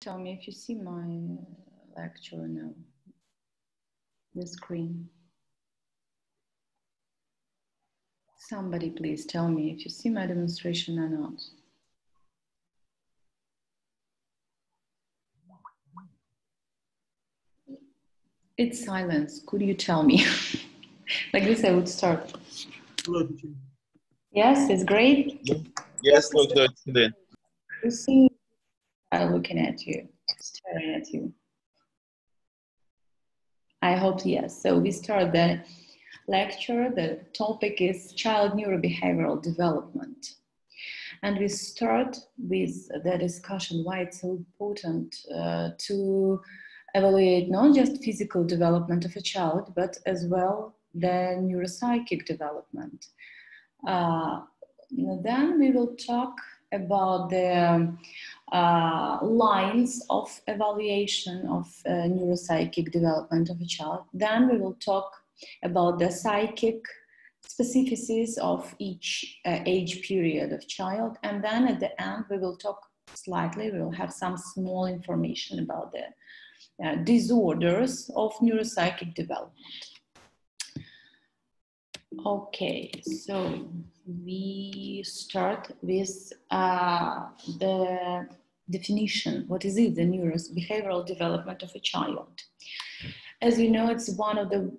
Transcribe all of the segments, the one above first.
Tell me if you see my lecture now, the screen. Somebody please tell me if you see my demonstration or not. It's silence. Could you tell me? Like this I would start. Hello. Yes, it's great. Yes, looks good today. You see, I'm looking at you, staring at you. I hope yes. So we start the lecture. The topic is child neurobehavioral development. And we start with the discussion why it's so important to evaluate not just physical development of a child, but as well the neuropsychic development. Then we will talk about the lines of evaluation of neuropsychic development of a child. Then we will talk about the psychic specificities of each age period of child. And then at the end, we will talk slightly, we will have some small information about the disorders of neuropsychic development. Okay, so we start with the definition. What is it, the neurobehavioral development of a child? As you know, it's one of the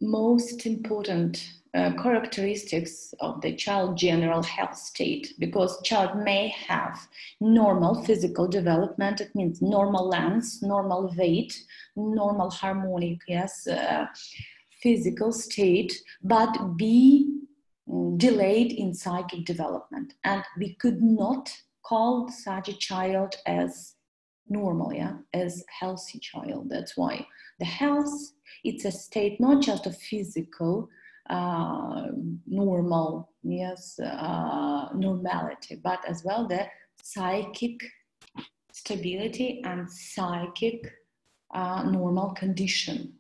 most important characteristics of the child general health state, because child may have normal physical development. It means normal length, normal weight, normal harmonic, yes, physical state, but be delayed in psychic development. And we could not call such a child as normal, yeah, as healthy child. That's why the health, it's a state not just of physical normal, yes, normality, but as well the psychic stability and psychic normal condition.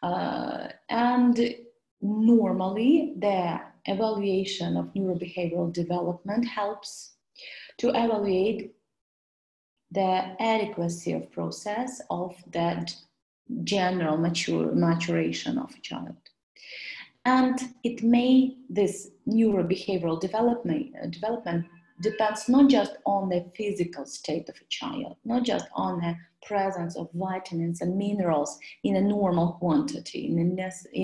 And normally the evaluation of neurobehavioral development helps to evaluate the adequacy of process of that general maturation of a child. And it may, this neurobehavioral development depends not just on the physical state of a child, not just on the presence of vitamins and minerals in a normal quantity, in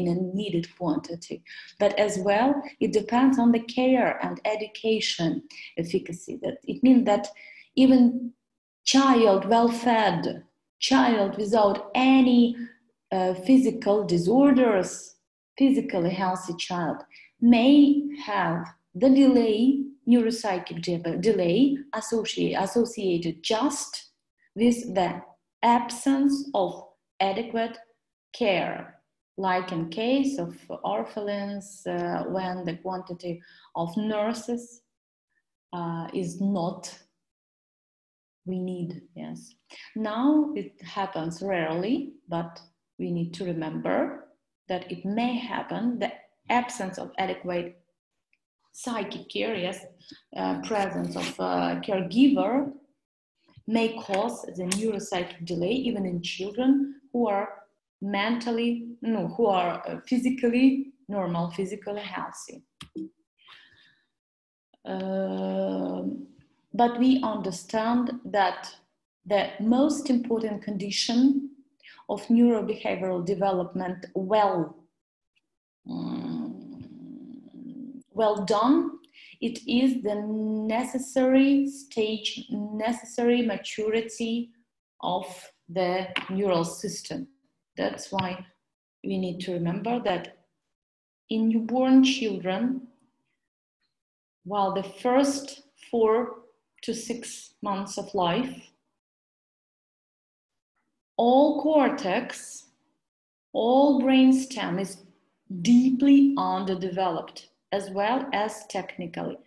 a needed quantity, but as well, it depends on the care and education efficacy. That it means that even child well-fed, child without any physical disorders, physically healthy child may have the delay, neuropsychic delay associated just with the absence of adequate care, like in case of orphanage, when the quantity of nurses is not we need, yes. Now it happens rarely, but we need to remember that it may happen. The absence of adequate psychic care, yes, presence of a caregiver may cause the neuropsychic delay even in children who are mentally, no, who are physically normal, physically healthy. But we understand that the most important condition of neurobehavioral development well done, it is the necessary stage, necessary maturity of the neural system. That's why we need to remember that in newborn children, while the first 4 to 6 months of life, all cortex, all brainstem is deeply underdeveloped, as well as technically.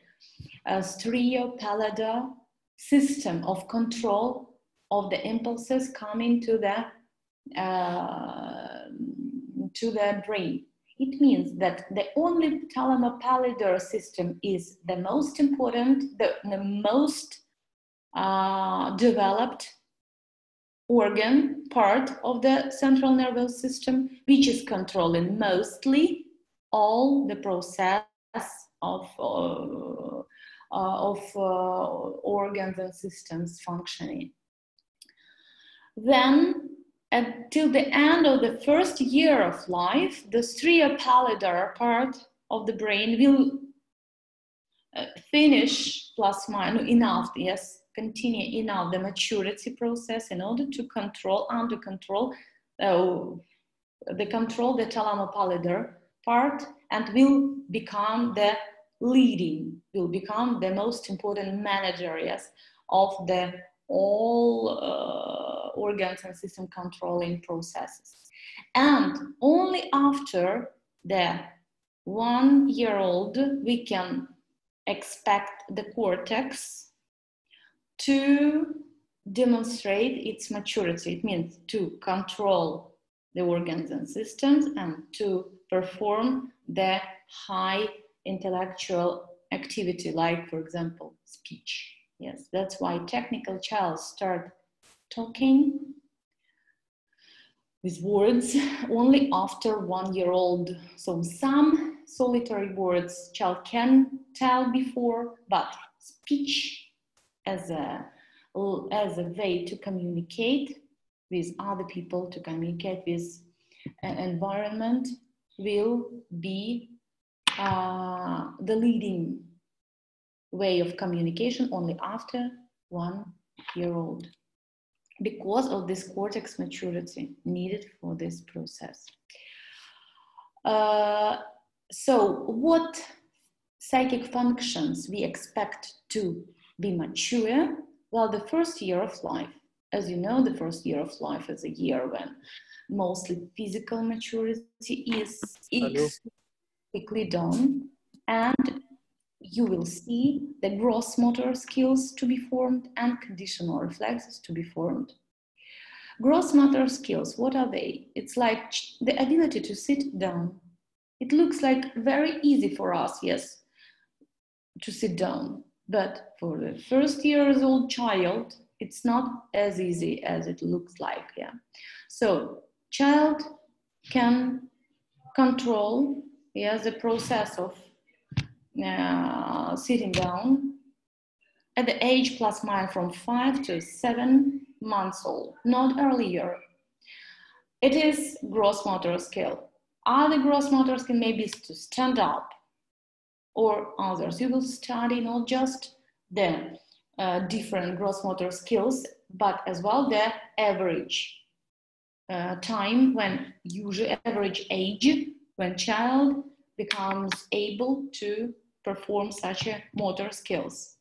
A stereopallidal system of control of the impulses coming to the brain. It means that the only thalamopallidar system is the most important, the most developed organ part of the central nervous system, which is controlling mostly all the process of organs and systems functioning. Then, until the end of the first year of life, the striopallidar part of the brain will finish plus minus enough, yes, continue enough the maturity process in order to control, under control, the thalamopallidar part, and will become the leading, will become the most important manager, yes, of the all organs and system controlling processes. And only after the 1 year old we can expect the cortex to demonstrate its maturity. It means to control the organs and systems and to perform the high intellectual activity, like, for example, speech. Yes, that's why technical child start talking with words only after 1 year old. So some solitary words child can tell before, but speech as a way to communicate with other people, to communicate with an environment, will be the leading way of communication only after 1 year old, because of this cortex maturity needed for this process. So what psychic functions we expect to be mature? Well, the first year of life, as you know, the first year of life is a year when mostly physical maturity is quickly done, and you will see the gross motor skills to be formed and conditional reflexes to be formed. Gross motor skills, what are they? It's like the ability to sit down. It looks like very easy for us, yes, to sit down. But for the first years old child, it's not as easy as it looks like, yeah. So child can control, yes, the process of sitting down at the age plus minus from 5 to 7 months old, not earlier. It is gross motor skill. Other gross motor skill maybe is to stand up, or others. You will study not just the different gross motor skills, but as well the average time when usually average age when child becomes able to perform such a motor skills.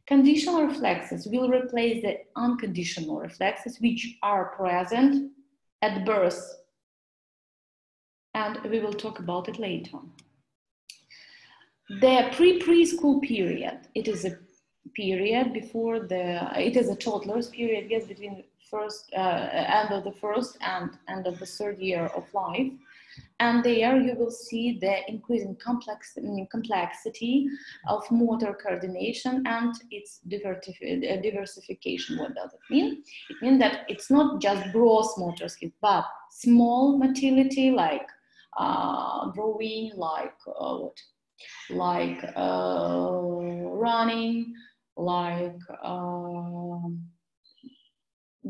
Conditional reflexes will replace the unconditional reflexes which are present at birth, and we will talk about it later. The preschool period, it is a period before it is a toddler's period, yes, between end of the first and end of the third year of life. And there you will see the increasing complexity of motor coordination and its diversification. What does it mean? It means that it's not just gross motor skills, but small motility like drawing, like running, like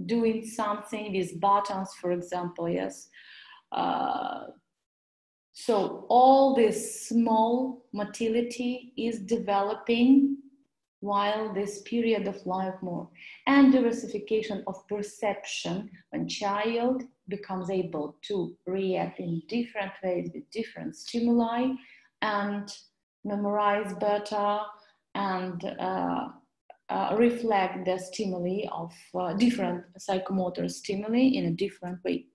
doing something with buttons, for example, yes. So all this small motility is developing while this period of life more, and diversification of perception when child becomes able to react in different ways with different stimuli and memorize better and reflect the stimuli of different psychomotor stimuli in a different way.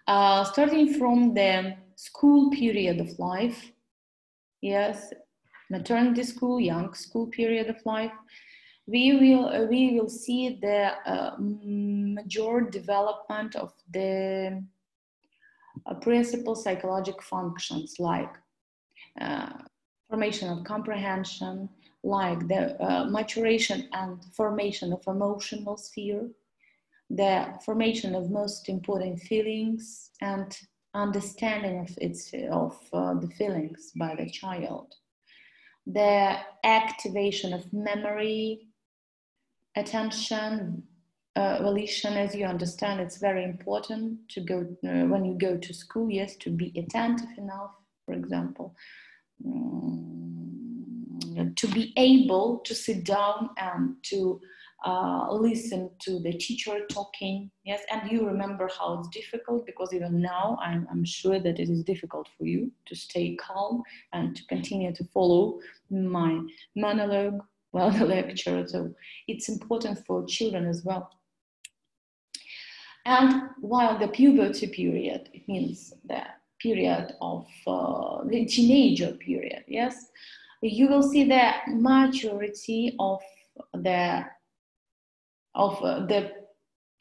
Starting from the school period of life, yes, maternity school, young school period of life, we will see the major development of the principal psychological functions like formation of comprehension, like the maturation and formation of emotional sphere, the formation of most important feelings, and understanding of the feelings by the child, the activation of memory, attention, volition. As you understand, it's very important to go when you go to school, yes, to be attentive enough, for example, to be able to sit down and to listen to the teacher talking, yes. And you remember how it's difficult, because even now I'm sure that it is difficult for you to stay calm and to continue to follow my monologue while the lecture. So it's important for children as well. And while the puberty period, it means the period of the teenager period, yes, you will see the maturity of the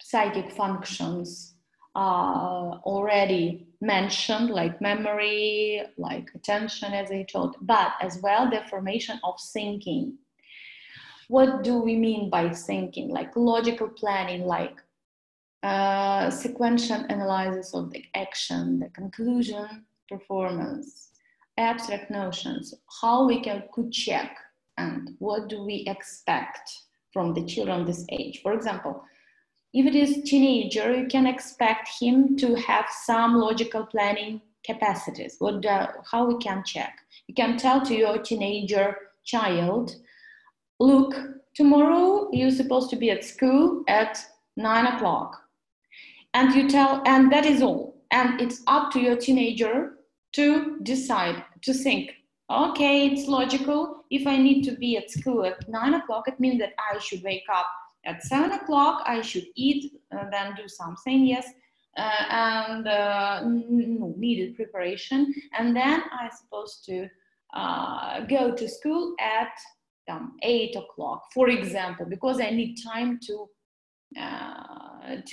psychic functions already mentioned, like memory, like attention, as I told, but as well the formation of thinking. What do we mean by thinking? Like logical planning, like sequential analysis of the action, the conclusion, performance, abstract notions, how we could check, and what do we expect from the children this age. For example, if it is teenager, you can expect him to have some logical planning capacities. How we can check? You can tell to your teenager child, look, tomorrow you're supposed to be at school at 9 o'clock. And you tell, and that is all. And it's up to your teenager to decide, to think, okay, it's logical. If I need to be at school at 9 o'clock, it means that I should wake up at 7 o'clock, I should eat, then do something, yes, and needed preparation. And then I'm supposed to go to school at 8 o'clock, for example, because I need time to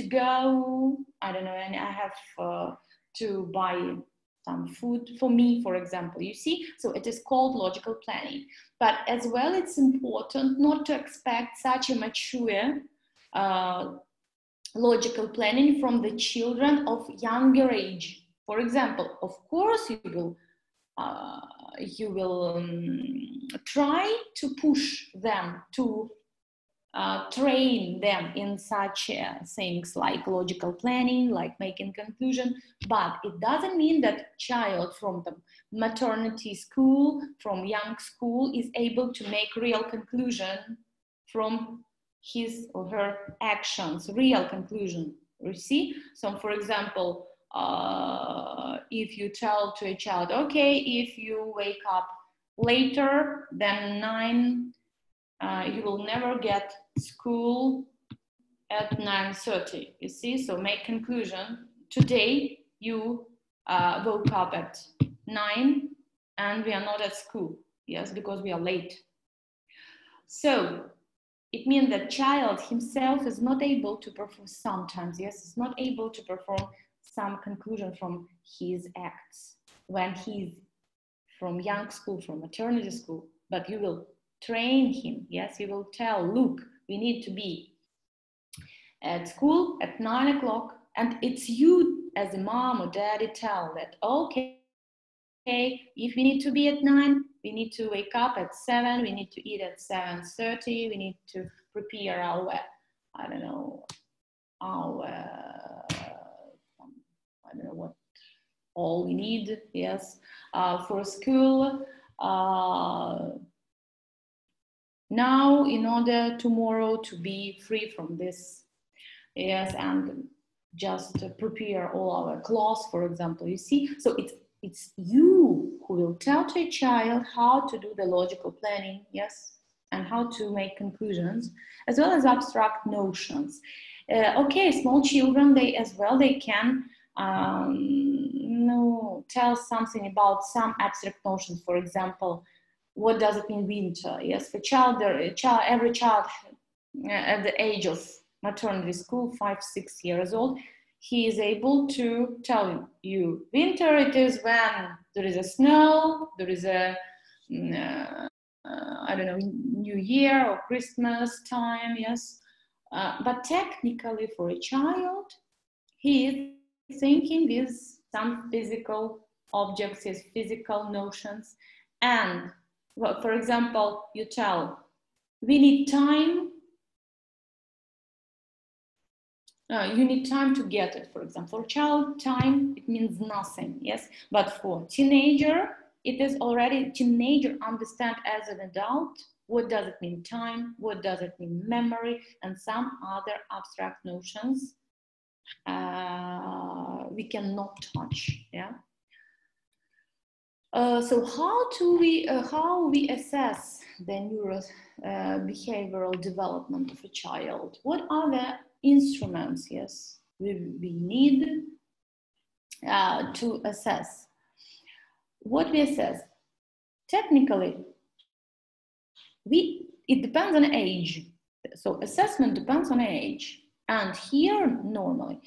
go, I don't know, and I have to buy some food for me, for example, you see. So it is called logical planning. But as well, it's important not to expect such a mature logical planning from the children of younger age. For example, of course, you will try to push them to train them in such things like logical planning, like making conclusion, but it doesn't mean that child from the maternity school, from young school, is able to make real conclusion from his or her actions, real conclusion, you see? So for example, if you tell to a child, okay, if you wake up later than 9, you will never get school at 9:30, you see? So make conclusion, today you woke up at 9 and we are not at school, yes, because we are late. So it means that child himself is not able to perform sometimes, yes, is not able to perform some conclusion from his acts when he's from young school, from maternity school, but you will train him, yes, you will tell, look, we need to be at school at 9 o'clock, and it's you as a mom or daddy tell that, okay, if we need to be at 9, we need to wake up at 7, we need to eat at 7:30, we need to prepare our, I don't know, our, I don't know what all we need, yes, for school. Now, in order tomorrow to be free from this, yes, and just prepare all our clothes, for example, you see. So it's you who will tell to a child how to do the logical planning, yes, and how to make conclusions, as well as abstract notions. Okay, small children, they can tell something about some abstract notions. For example, what does it mean winter? Yes, for every child at the age of maternity school, 5-6 years old, he is able to tell you winter it is when there is a snow, there is a I don't know, New Year or Christmas time, yes. But technically for a child, he is thinking with some physical objects, his physical notions. And well, for example, you tell, we need time. You need time to get it, for example. For child, time, it means nothing, yes? But for teenager, it is already, teenager understand as an adult, what does it mean time, what does it mean memory, and some other abstract notions we cannot touch, yeah? So how we assess the neurobehavioral development of a child? What are the instruments, yes, we need to assess? What we assess? Technically, it depends on age. So assessment depends on age. And here, normally,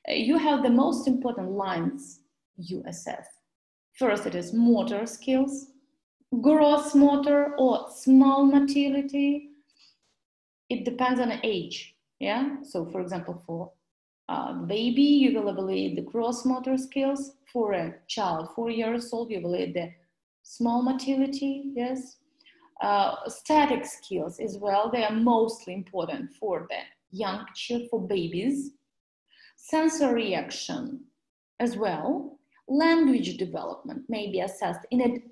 you have the most important lines you assess. First, it is motor skills, gross motor or small motility. It depends on age, yeah? So for example, for a baby, you will evaluate the gross motor skills. For a child, 4 years old, you evaluate the small motility, yes? Static skills as well, they are mostly important for the young children, for babies. Sensory action as well. Language development may be assessed in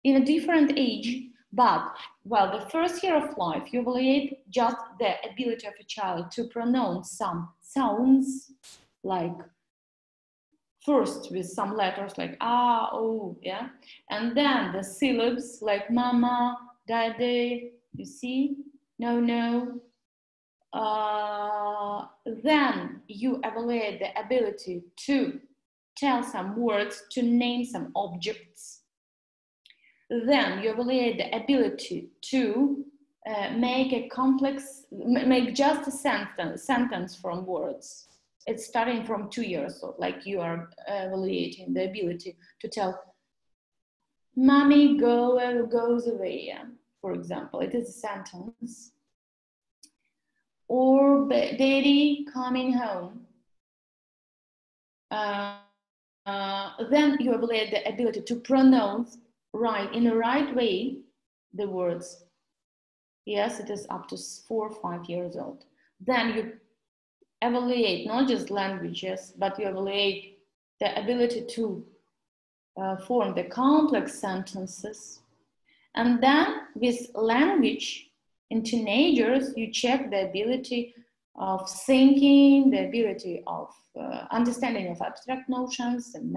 a different age, but well, the first year of life, you evaluate just the ability of a child to pronounce some sounds, like first with some letters like ah, oh, yeah, and then the syllables like mama, daddy, you see, no, no. Then you evaluate the ability to tell some words, to name some objects. Then you evaluate the ability to make just a sentence from words. It's starting from 2 years old, like you are evaluating the ability to tell, mommy goes away, for example, it is a sentence. Or daddy coming home. Then you evaluate the ability to pronounce in the right way the words. Yes, it is up to 4 or 5 years old. Then you evaluate not just languages, but you evaluate the ability to form the complex sentences. And then with language, in teenagers, you check the ability of thinking, the ability of understanding of abstract notions and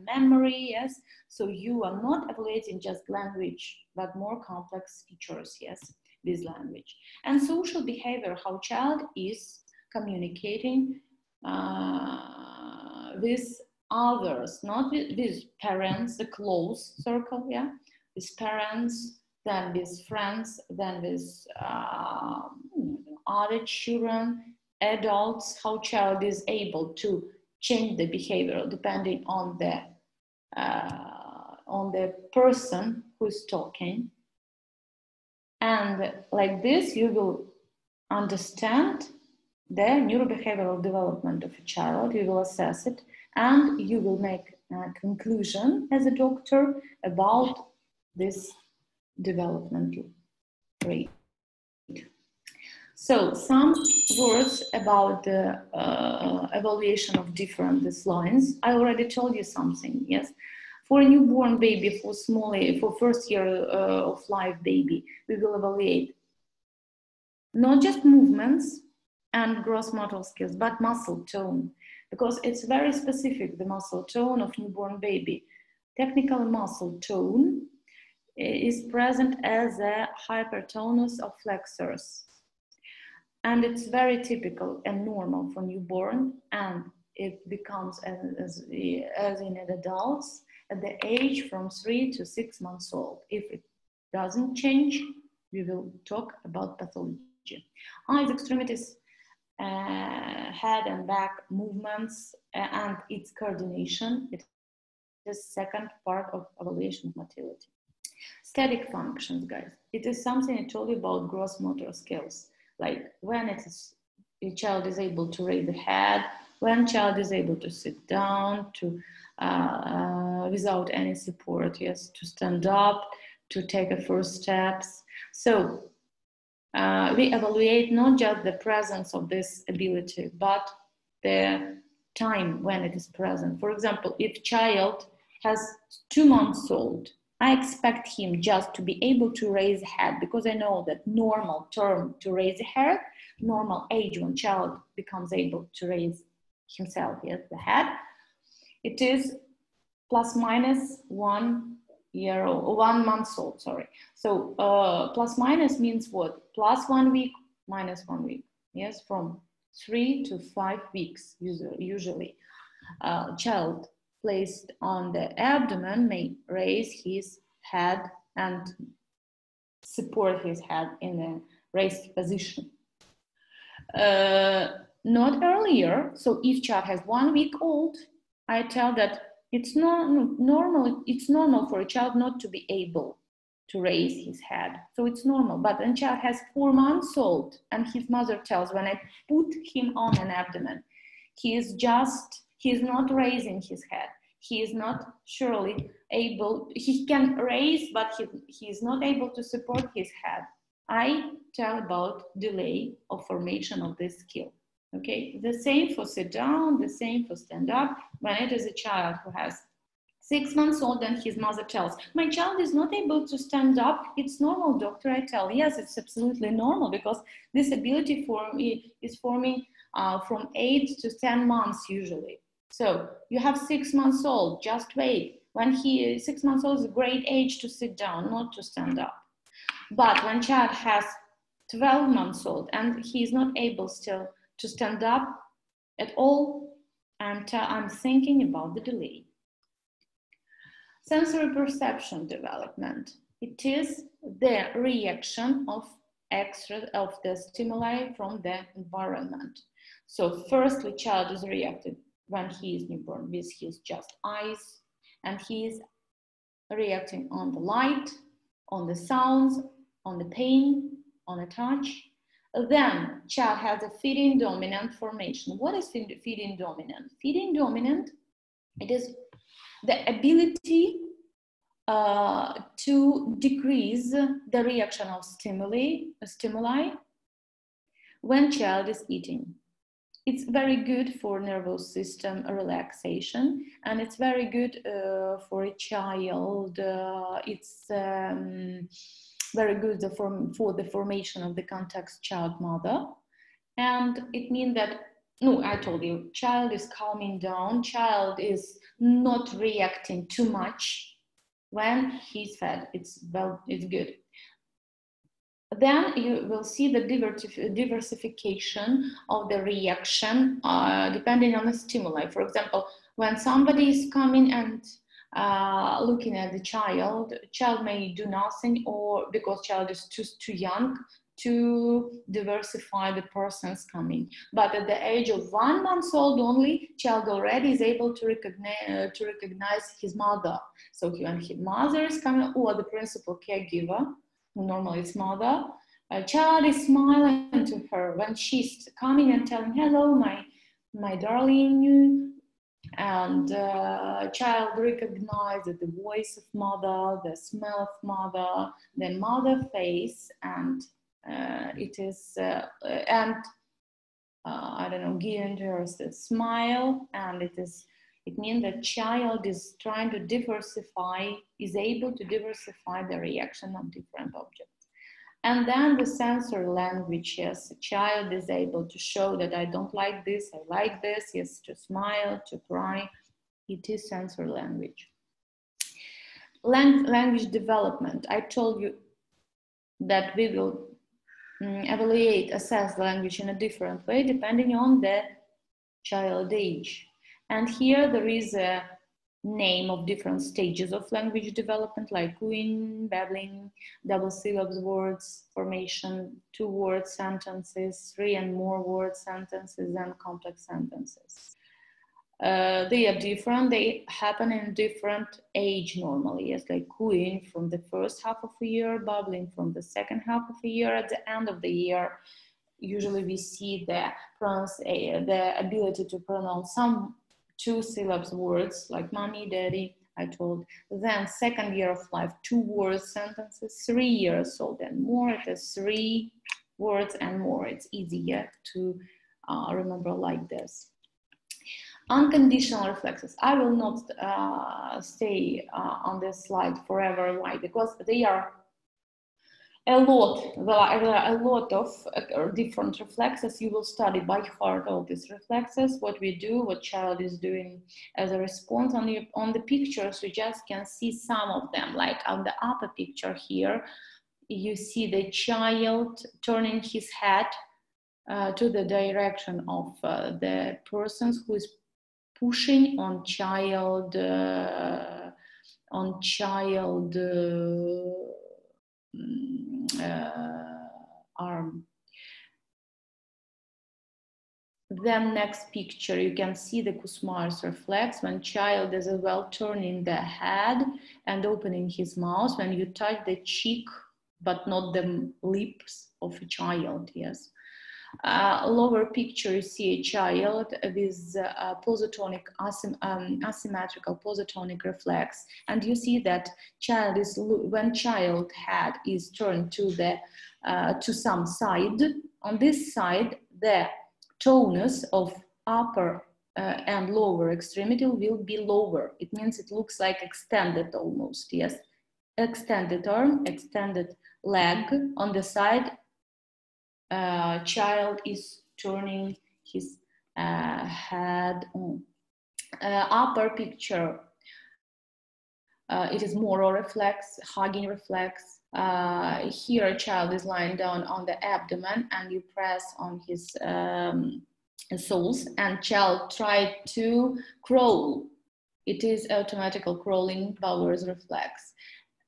memory, yes. So you are not evaluating just language, but more complex features, yes, with language. And social behavior, how child is communicating with others, not with parents, the close circle, yeah, with parents, then with friends, then with other children, adults, how child is able to change the behavior depending on the person who's talking. And like this, you will understand the neurobehavioral development of a child, you will assess it, and you will make a conclusion as a doctor about this developmental rate. So some words about the evaluation of different these lines. I already told you something, yes? For a newborn baby, for first year of life baby, we will evaluate not just movements and gross motor skills, but muscle tone, because it's very specific, the muscle tone of newborn baby. Technical muscle tone is present as a hypertonus of flexors. And it's very typical and normal for newborn, and it becomes as in adults at the age from 3 to 6 months old. If it doesn't change, we will talk about pathology. Eyes, extremities, head and back movements, and its coordination. It is second part of evaluation of motility. Static functions, guys. It is something I told you about gross motor skills, like when a child is able to raise the head, when child is able to sit down, to without any support, yes, to stand up, to take a first steps. So we evaluate not just the presence of this ability, but the time when it is present. For example, if child has 2 months old, I expect him just to be able to raise a head, because I know that normal term to raise a head, normal age when child becomes able to raise himself, yes, the head, it is plus minus 1 year old, 1 month old, sorry. So plus minus means what? Plus 1 week, minus 1 week. Yes, from 3 to 5 weeks usually. Child placed on the abdomen may raise his head and support his head in a raised position. Not earlier. So if child has 1 week old, I tell that it's not normal. It's normal for a child not to be able to raise his head. So it's normal. But when child has 4 months old and his mother tells, when I put him on an abdomen, he is not raising his head. He is not surely able, he can raise, but he is not able to support his head. I tell about delay of formation of this skill. Okay, the same for sit down, the same for stand up. When it is a child who has 6 months old and his mother tells, my child is not able to stand up, it's normal, doctor. I tell, yes, it's absolutely normal, because this ability is forming from 8 to 10 months usually. So you have 6 months old, just wait. When he is 6 months old is a great age to sit down, not to stand up. But when child has 12 months old and he is not able still to stand up at all, I'm thinking about the delay. Sensory perception development. It is the reaction of the stimuli from the environment. So firstly, child is reacted when he is newborn with his just eyes, and he is reacting on the light, on the sounds, on the pain, on a touch. Then child has a feeding dominant formation. What is feeding dominant? Feeding dominant, it is the ability to decrease the reaction of stimuli when child is eating. It's very good for nervous system relaxation, and it's very good for a child. It's very good for the formation of the context child-mother. And it means that, no, I told you, child is calming down, child is not reacting too much when he's fed. It's good. Then you will see the diversification of the reaction depending on the stimuli. For example, when somebody is coming and looking at the child may do nothing, or because child is too young to diversify the persons coming. But at the age of 1 month old only, child already is able to recognize his mother. So when his mother is coming, or the principal caregiver, who normally is mother, a child is smiling to her when she's coming and telling, hello, my darling. And child recognizes the voice of mother, the smell of mother, the mother face, and it is, I don't know, giving her a smile, and it means that child is trying to diversify, is able to diversify the reaction of different objects. And then the sensory language, yes, a child is able to show that I don't like this, I like this, yes, to smile, to cry. It is sensory language. Language development. I told you that we will evaluate, assess language in a different way depending on the child age. And here there is a name of different stages of language development, like cooing, babbling, double syllables words formation, 2-word sentences, 3 and more word sentences, and complex sentences. They are different. They happen in different age normally. It's like cooing from the first half of a year, bubbling from the second half of a year. At the end of the year, usually we see the ability to pronounce some two syllables words like mommy, daddy, I told. Then second year of life, 2 word sentences. 3 years old and more, it is 3 words and more. It's easier to remember like this. Unconditional reflexes. I will not stay on this slide forever. Why? Because they are a lot. There are a lot of different reflexes. You will study by heart all these reflexes, what we do, what child is doing as a response. On the pictures, you just can see some of them. Like on the upper picture here, you see the child turning his head to the direction of the persons who is pushing on child arm. Then next picture, you can see the Kussmaul's reflex when child is as well turning the head and opening his mouth when you touch the cheek, but not the lips of a child, yes. Lower picture, you see a child with positonic, asymmetrical positonic reflex, and you see that child is, when child head is turned to the to some side, on this side the tonus of upper and lower extremity will be lower. It means it looks like extended almost, yes. Extended arm, extended leg on the side. Child is turning his head on. Upper picture, it is Moro reflex, hugging reflex. Here a child is lying down on the abdomen and you press on his soles and child tried to crawl. It is automatical crawling Bowers reflex.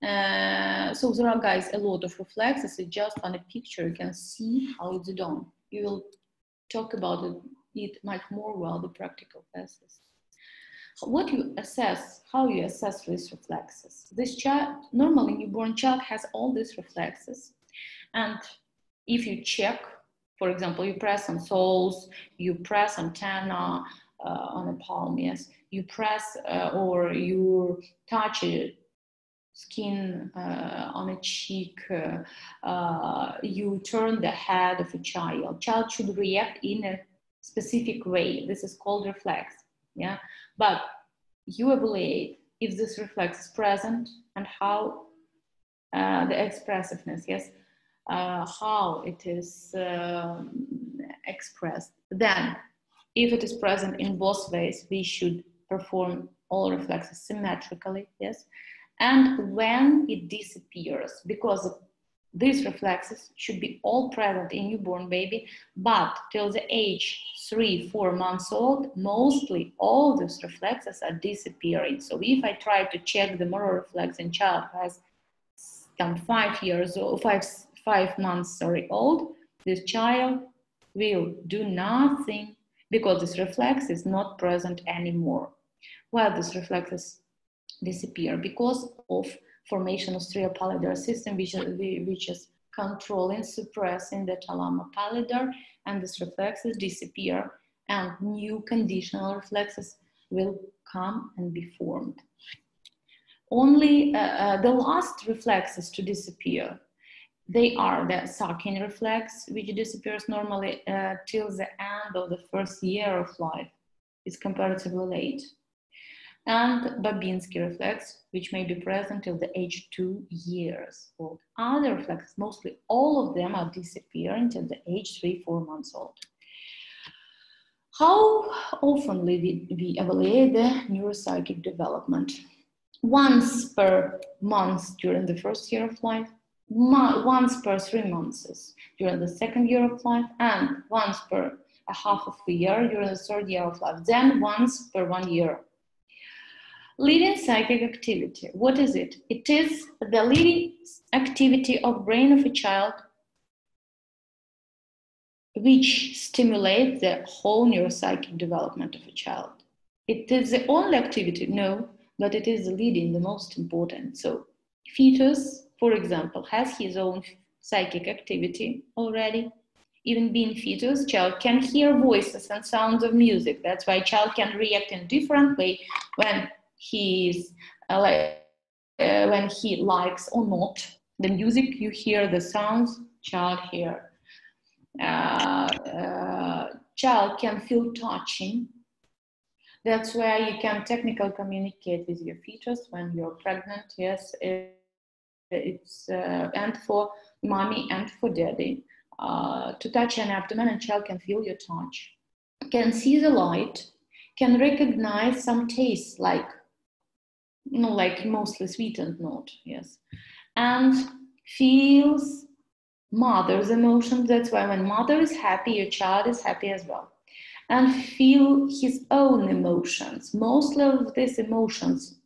So there are, guys, a lot of reflexes. It's just on a picture you can see how it's done. You will talk about it much more while the practical classes. What you assess, how you assess these reflexes. This child, normally newborn child has all these reflexes, and if you check, for example, you press on soles, you press antenna on a palm, yes, you press or you touch it, skin on a cheek, you turn the head of a child. Child should react in a specific way. This is called reflex, yeah? But you evaluate if this reflex is present and how the expressiveness, yes, how it is expressed. Then, if it is present in both ways, we should perform all reflexes symmetrically, yes? And when it disappears, because these reflexes should be all present in newborn baby, but till the age 3-4 months old, mostly all these reflexes are disappearing. So if I try to check the motor reflex in child who has come 5 years old, 5 months old, this child will do nothing because this reflex is not present anymore. While these reflexes disappear because of formation of striatal pallidar system, which is controlling, suppressing the thalama pallidar, and these reflexes disappear and new conditional reflexes will come and be formed. Only the last reflexes to disappear, they are the sucking reflex, which disappears normally till the end of the first year of life. It's comparatively late. And Babinski reflex, which may be present till the age 2 years old. Other reflexes, mostly all of them, are disappearing till the age 3-4 months old. How often we evaluate the neuropsychic development? Once per month during the first year of life, once per 3 months during the second year of life, and once per a half of a year during the third year of life, then once per 1 year. Leading psychic activity, what is it? It is the leading activity of brain of a child which stimulates the whole neuropsychic development of a child. It is the only activity, no, but it is the leading, the most important. So fetus, for example, has his own psychic activity already. Even being fetus, child can hear voices and sounds of music. That's why child can react in a different way when he's when he likes or not. The music you hear, the sounds, child hear. Child can feel touching. That's where you can technically communicate with your fetus when you're pregnant. Yes, it's and for mommy and for daddy to touch an abdomen, and child can feel your touch, can see the light, can recognize some taste like like mostly sweetened note. Yes, and feels mother's emotions. That's why when mother is happy, your child is happy as well. And feel his own emotions. Mostly of these emotions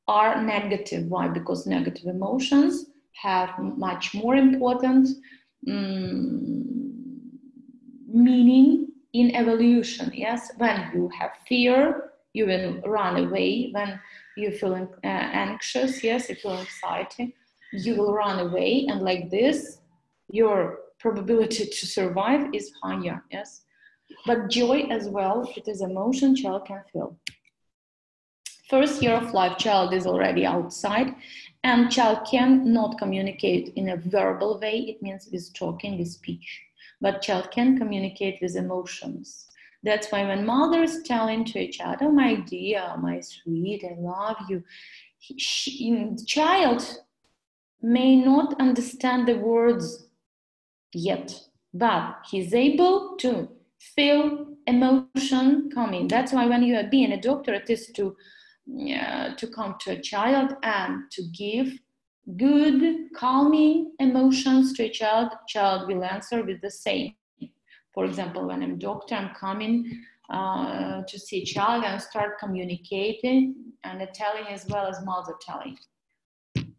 are negative. Why? Because negative emotions have much more important meaning in evolution. Yes, when you have fear, you will run away. When you feel anxious, yes, you feel anxiety, you will run away. And like this, your probability to survive is higher. Yes, but joy as well, it is emotion child can feel. First year of life, child is already outside, and child cannot communicate in a verbal way. It means with talking, with speech, but child can communicate with emotions. That's why when mother is telling to a child, "Oh my dear, my sweet, I love you," child may not understand the words yet, but he's able to feel emotion coming. That's why when you are being a doctor, it is to come to a child and to give good, calming emotions to a child. Child will answer with the same. For example, when I'm a doctor, I'm coming to see a child and start communicating and telling as well as mother telling.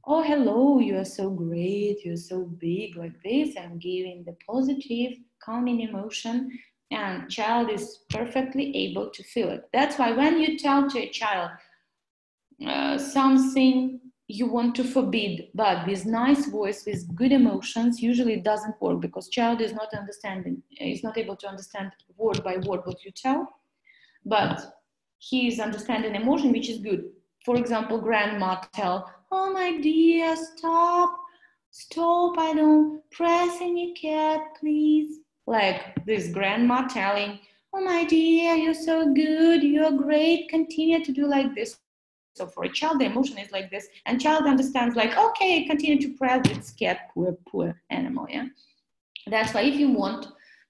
"Oh, hello, you are so great, you're so big," like this. I'm giving the positive, calming emotion, and child is perfectly able to feel it. That's why when you tell to a child something you want to forbid, but with nice voice, with good emotions, usually it doesn't work because child is not understanding, is not able to understand word by word what you tell, but he is understanding emotion, which is good. For example, grandma tell, "Oh my dear, stop, stop, I don't press any cat, please." Like this grandma telling, "Oh my dear, you're so good, you're great, continue to do like this." So for a child, the emotion is like this, and child understands like, "Okay, continue to press this cat, poor animal." Yeah. That's why if you want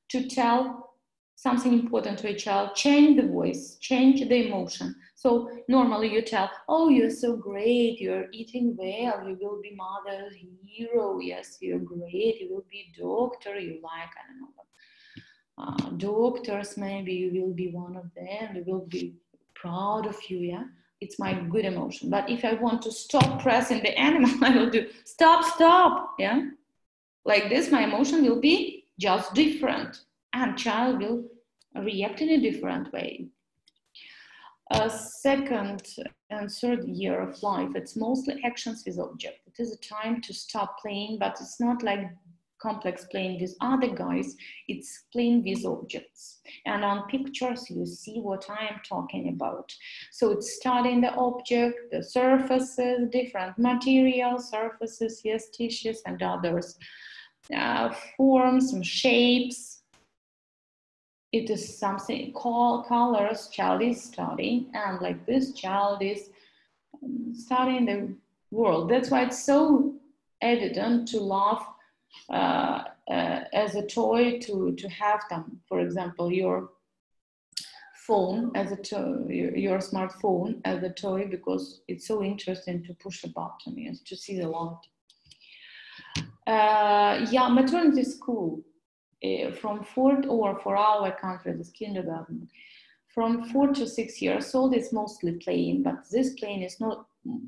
to tell something important to a child, change the voice, change the emotion. So normally you tell, "Oh, you're so great, you're eating well, you will be mother's hero, yes, you're great, you will be doctor, you like, I don't know, doctors, maybe you will be one of them, we will be proud of you," yeah? It's my good emotion. But if I want to stop pressing the animal, I will do, "Stop, stop," yeah? Like this, my emotion will be just different, and child will react in a different way. Second and third year of life, it's mostly actions with object. It is a time to stop playing, but it's not like complex playing with other guys, it's playing with objects. And on pictures, you see what I am talking about. So it's studying the object, the surfaces, different materials, surfaces, yes, tissues and others. Forms and shapes. It is something called colors child is studying, and like this child is studying the world. That's why it's so evident to love as a toy, to have them. For example, your phone as a toy, your smartphone as a toy, because it's so interesting to push a button, yes, to see the light. Yeah, maternity school from 4 or for our country, this kindergarten, from 4 to 6 years old is mostly playing, but this playing is not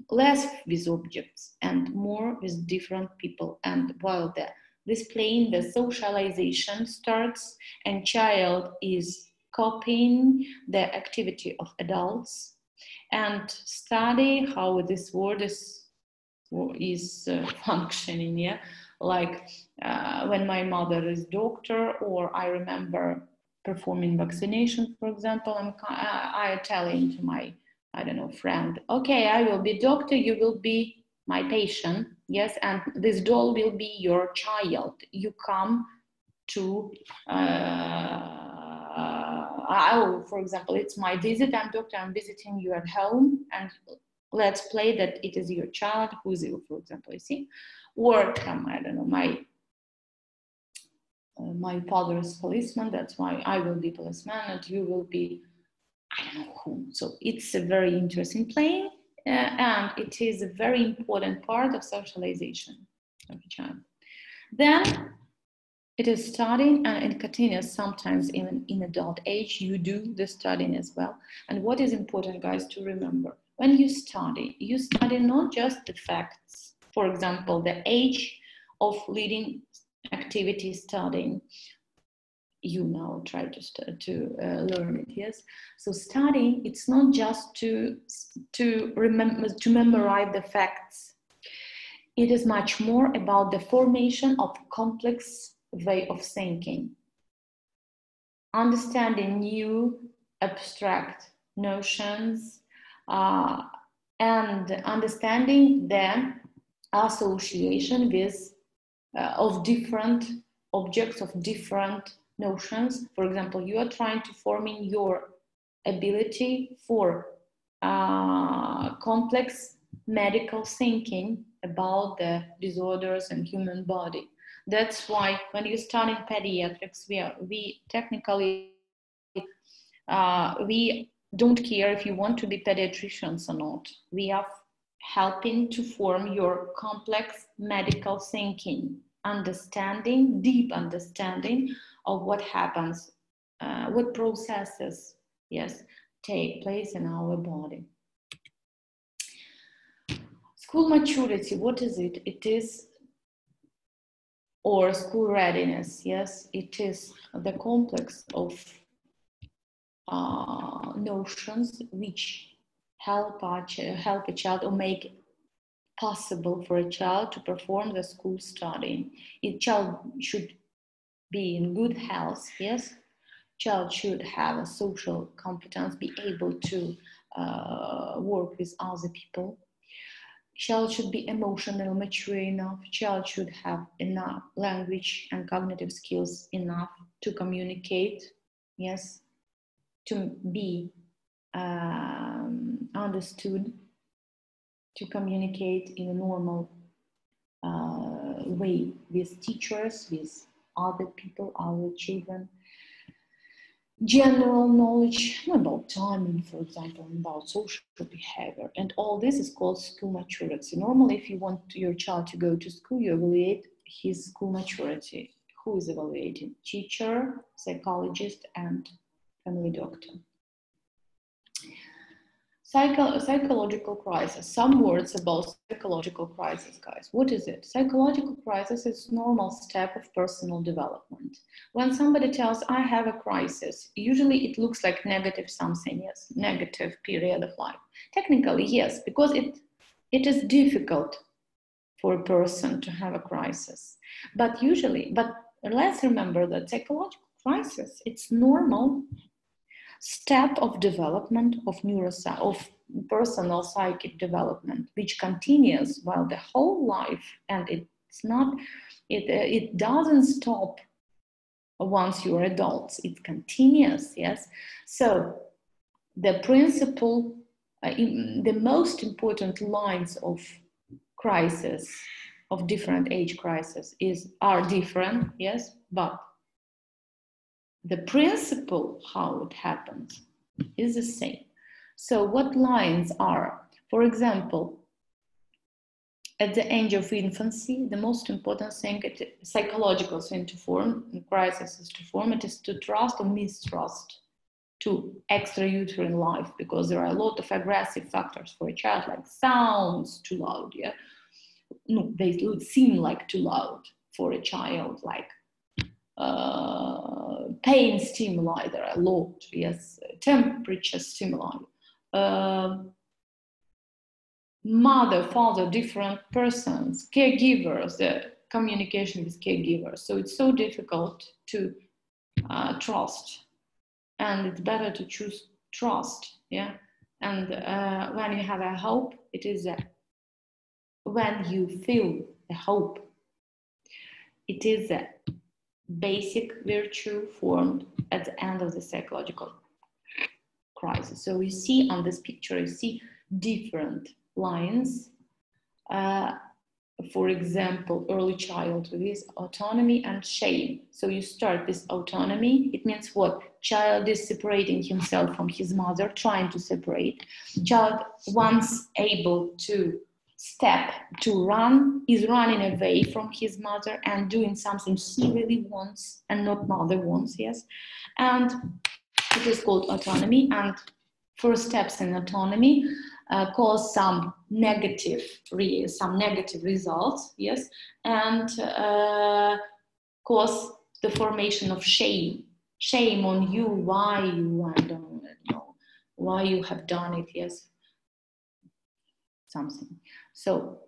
less with objects and more with different people. And while this playing, the socialization starts, and child is copying the activity of adults and study how this world is functioning. Yeah, like when my mother is doctor, or I remember performing vaccination, for example, I telling to my, I don't know, friend, okay, I will be doctor, you will be my patient, yes, and this doll will be your child. You come to, for example, it's my visit, I'm doctor, I'm visiting you at home, and let's play that it is your child who's ill, for example, you see, or I don't know, my father is policeman, that's why I will be policeman and you will be, I don't know whom. So it's a very interesting playing, and it is a very important part of socialization of a child. Then it is studying, and it continues sometimes even in adult age. You do the studying as well. And what is important, guys, to remember, when you study not just the facts, for example, the age of leading activity studying, try to learn it, yes. So studying, it's not just to memorize the facts. It is much more about the formation of complex way of thinking, understanding new abstract notions, and understanding the association with of different objects, of different notions. For example, you are trying to form in your ability for complex medical thinking about the disorders and human body. That's why when you start in pediatrics, we technically we don't care if you want to be pediatricians or not. We are helping to form your complex medical thinking, understanding, deep understanding of what happens, what processes, yes, take place in our body. School maturity, what is it? It is, or school readiness, yes, it is the complex of notions which help a child, or make possible for a child to perform the school studying. A child should be in good health, yes. Child should have a social competence, be able to work with other people. Child should be emotionally mature enough. Child should have enough language and cognitive skills enough to communicate, yes, to be understood, to communicate in a normal way with teachers, with other people, our children. General knowledge about timing, for example, about social behavior, and all this is called school maturity. Normally, if you want your child to go to school, you evaluate his school maturity. Who is evaluating? Teacher, psychologist, and family doctor. Psychological crisis. Some words about psychological crisis, guys. What is it? Psychological crisis is a normal step of personal development. When somebody tells, I have a crisis, usually it looks like negative something, yes, negative period of life. Technically, yes, because it is difficult for a person to have a crisis. But let's remember that psychological crisis, it's normal step of development of personal psychic development, which continues while the whole life, and it doesn't stop once you're adults. It continues, yes. So the principle, the most important lines of crisis, of different age crisis, are different, yes, but the principle, how it happens, is the same. So what lines are? For example, at the age of infancy, the most important thing, psychological thing to form, crisis is to form, it is to trust or mistrust to extrauterine life, because there are a lot of aggressive factors for a child, like sounds too loud, yeah? No, they would seem like too loud for a child, like pain stimuli, there are a lot, yes, temperature stimuli, mother, father, different persons, caregivers, the communication with caregivers. So it's so difficult to trust, and it's better to choose trust, yeah. And when you have a hope, it is when you feel the hope, it is a basic virtue formed at the end of the psychological crisis. So you see on this picture, you see different lines. For example, early childhood is autonomy and shame. So you start with autonomy. It means what? Child is separating himself from his mother, trying to separate. Child, once able to step, to run, is running away from his mother and doing something he really wants and not mother wants, yes. And it is called autonomy. And first steps in autonomy cause some negative results, yes, and cause the formation of shame on you, why you, I don't know, why you have done it, yes, something. So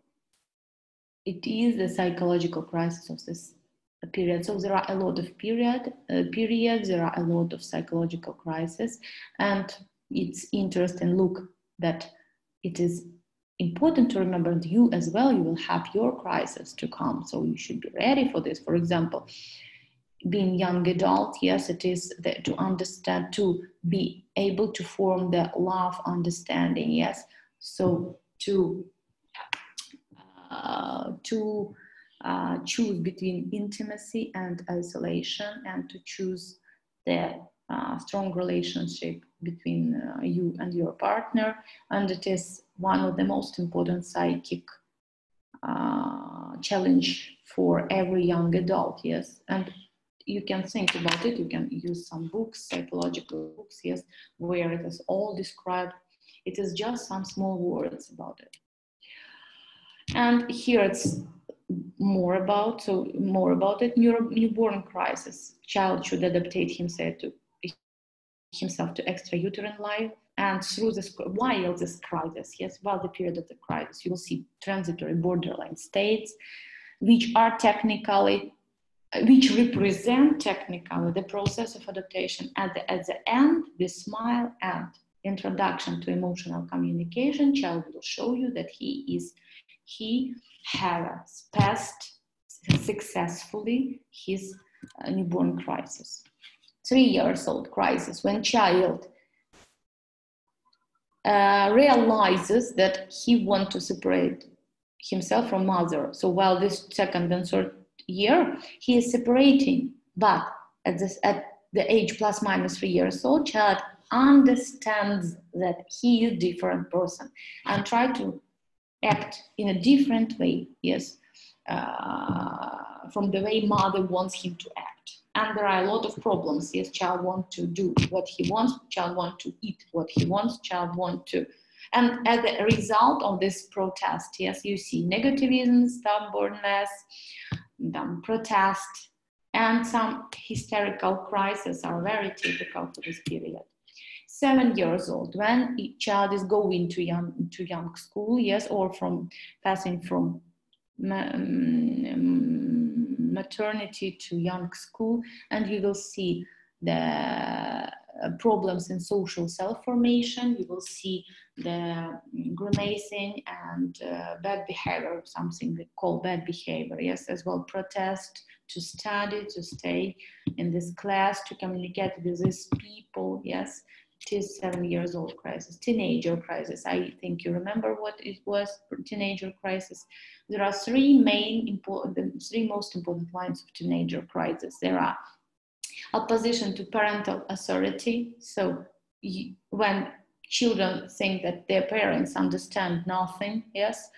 it is the psychological crisis of this period. So there are a lot of periods, there are a lot of psychological crises, and it's interesting, look, that it is important to remember that you as well, you will have your crisis to come. So you should be ready for this. For example, being young adult, yes, it is to understand, to be able to form the love understanding, yes. So to choose between intimacy and isolation, and to choose the strong relationship between you and your partner. And it is one of the most important psychic challenge for every young adult, yes. And you can think about it, you can use some books, psychological books, yes, where it is all described. It is just some small words about it. And here it's more about it. Newborn crisis. Child should adaptate himself to extrauterine life. And through this, while this crisis, yes, while the period of the crisis, you will see transitory borderline states, which represent technically the process of adaptation. At the end, the smile and introduction to emotional communication, child will show you that he has passed successfully his newborn crisis. 3 years old crisis, when child realizes that he wants to separate himself from mother. So while this second and third year, he is separating, but at the age plus minus 3 years old, child understands that he is a different person and try to act in a different way, yes, from the way mother wants him to act. And there are a lot of problems. Yes, child wants to do what he wants, child wants to eat what he wants, child wants to. And as a result of this protest, yes, you see negativism, stubbornness, protest, and some hysterical crises are very typical for this period. 7 years old, when a child is going to young school, yes, or from passing from maternity to young school, and you will see the problems in social self-formation. You will see the grimacing and bad behavior, something they call bad behavior, yes, as well protest, to study, to stay in this class, to communicate with these people, yes. It is 7 years old crisis. Teenager crisis, I think you remember what it was, teenager crisis. There are three most important lines of teenager crisis. There are opposition to parental authority. So when children think that their parents understand nothing, yes,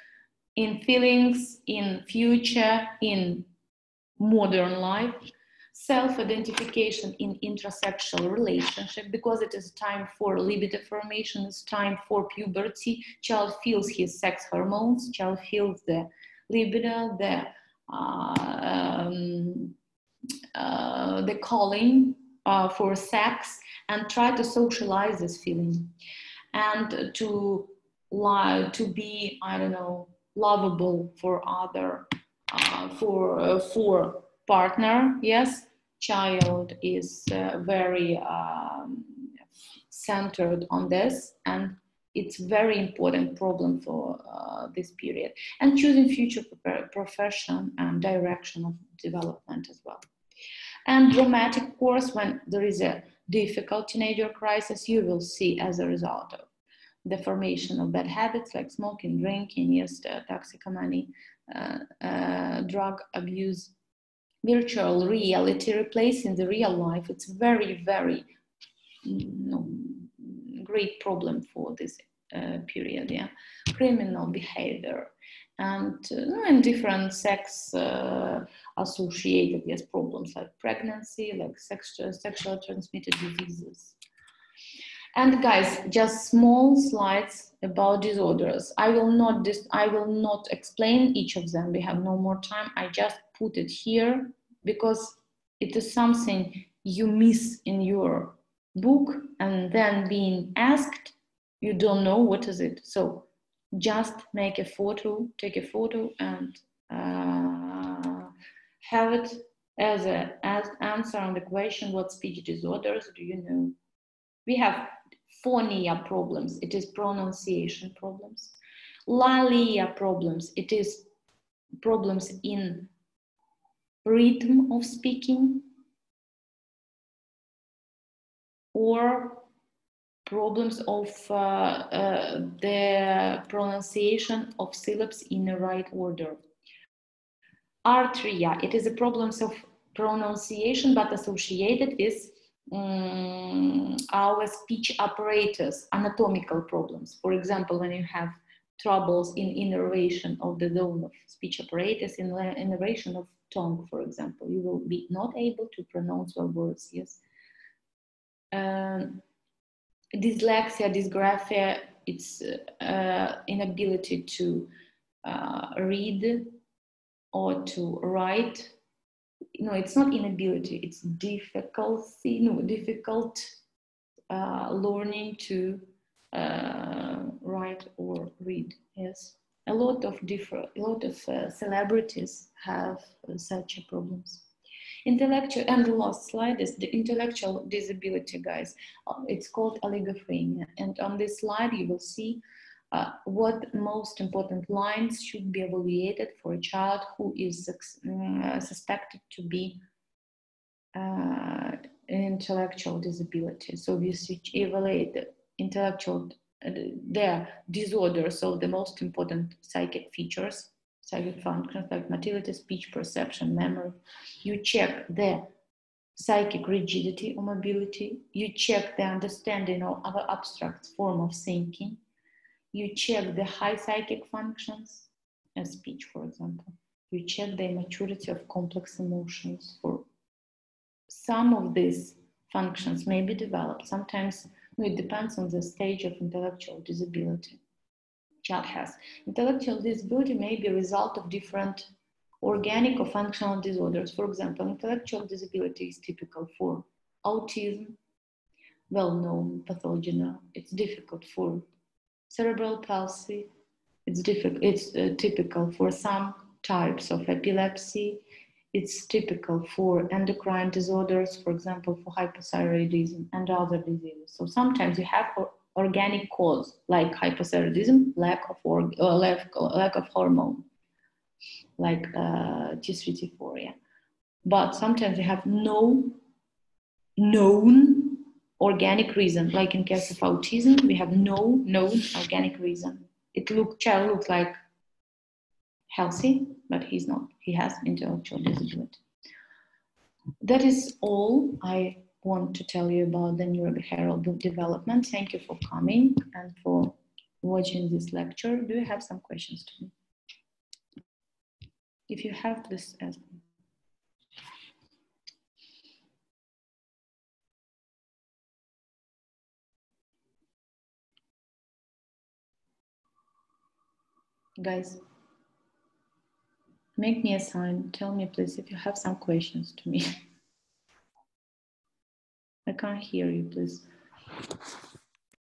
in feelings, in future, in modern life. Self-identification in intersexual relationship, because it is time for libido formation, it's time for puberty. Child feels his sex hormones, child feels the libido, the the calling for sex and try to socialize this feeling and to be, I don't know, lovable for other, for partner. Yes, child is very centered on this, and it's very important problem for this period. And choosing future profession and direction of development as well. And dramatic course, when there is a difficult teenager crisis, you will see as a result of the formation of bad habits like smoking, drinking, yes, toxicomany, drug abuse, virtual reality replacing the real life. It's very, very great problem for this period. Yeah, criminal behavior and different sex associated, yes, problems like pregnancy, like sexually transmitted diseases. And guys, just small slides about disorders. I will not explain each of them. We have no more time. I just put it here because it is something you miss in your book, and then being asked, you don't know what is it. So just make a photo, take a photo, and have it as an answer on the question, what speech disorders do you know? We have phonia problems, it is pronunciation problems. Lalia problems, it is problems in rhythm of speaking, or problems of the pronunciation of syllables in the right order. Arthria, it is a problems of pronunciation but associated with our speech apparatus, anatomical problems. For example, when you have troubles in innervation of the zone of speech apparatus, in innervation of tongue, for example, you will be not able to pronounce your words, yes. Dyslexia, dysgraphia, it's inability to read or to write. No, it's not inability, it's difficulty, difficult learning to write or read, yes. A lot of celebrities have such problems. Intellectual, and the last slide is the intellectual disability, guys. It's called oligophrenia. And on this slide, you will see what most important lines should be evaluated for a child who is suspected to be an intellectual disability. So we evaluate the intellectual, their disorders, so the most important psychic features, psychic functions like motility, speech, perception, memory. You check the psychic rigidity or mobility. You check the understanding of other abstract form of thinking. You check the high psychic functions, as speech, for example. You check the maturity of complex emotions. For some of these functions may be developed. Sometimes it depends on the stage of intellectual disability child has. Intellectual disability may be a result of different organic or functional disorders. For example, intellectual disability is typical for autism, well-known pathology now. It's difficult for cerebral palsy. It's typical for some types of epilepsy. It's typical for endocrine disorders, for example, for hypothyroidism and other diseases. So sometimes you have organic cause like hypothyroidism, lack of hormone, like T3, T4, yeah. But sometimes you have no known organic reason, like in case of autism, we have no known organic reason. Child looks like healthy, but he's not. He has intellectual disability. That is all I want to tell you about the neurobehavioral development. Thank you for coming and for watching this lecture. Do you have some questions to me? If you have, please ask me. Guys, Make me a sign. Tell me, please, if you have some questions to me. I can't hear you, please.